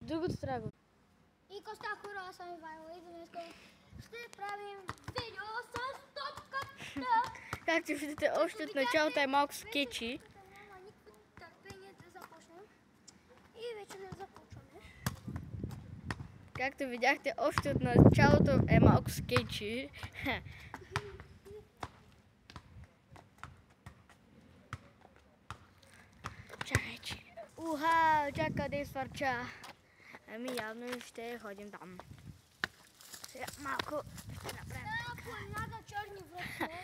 Другото трябва да го... И коста хора, аз съм Ивайло и днес ще правим видео с топката. Както виждате, още от началото е малко скетчи. Няма никакво търпение да започнем. И вече не започваме. Както видяхте, още от началото е малко скетчи. Чакай, че... Уха, чакай къде свърча. Ами явно ще ходим там. Сега малко ще направим. Планада черни връхове.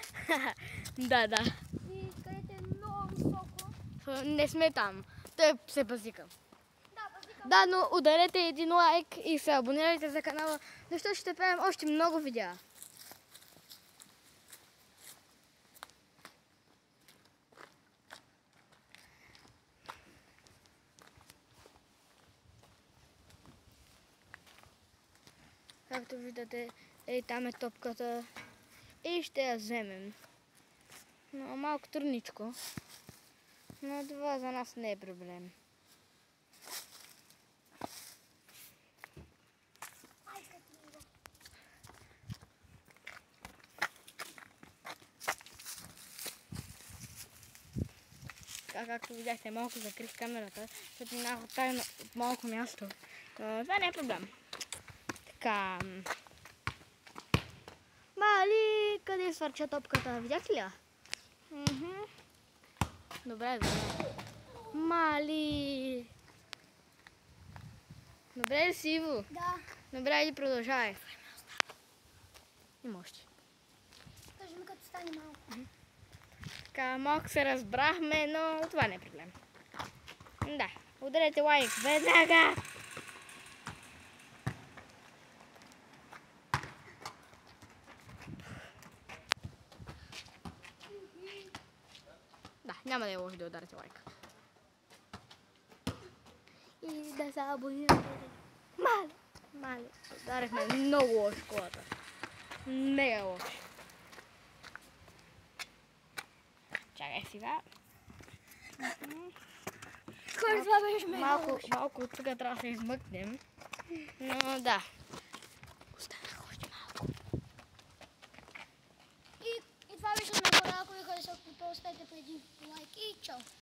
Да. И където е много високо. Не сме там. Той се базика. Да, базика. Да, но ударете един лайк и се абонирайте за канала, защото ще правим още много видеа. Както виждате, там е топката и ще я вземем. Но малко трудничко. Но това за нас не е проблем. Както видяхте, малко закрих камерата, защото минах от малко място. Но това не е проблем. Така. Мали, къде свърча топката? Видяхте ли я? Добре. Мали. Добре ли си, Иво? Да. Добре, иди продължавай. Има още. Кажи ми като стане малко. Така, малко се разбрахме, но това не е проблем. Да, ударете лайк веднага! Да, няма да е лошо да ударите лайк. И да се абонирате. Мале. Ударихме много лошо колата. Мега лошо. Чакай сега. Кой това беше Малко от тук трябва да се измъкнем. Но да. Останах още малко. И това беше много, ако ви харесва, подписвайте преди лайк и чао.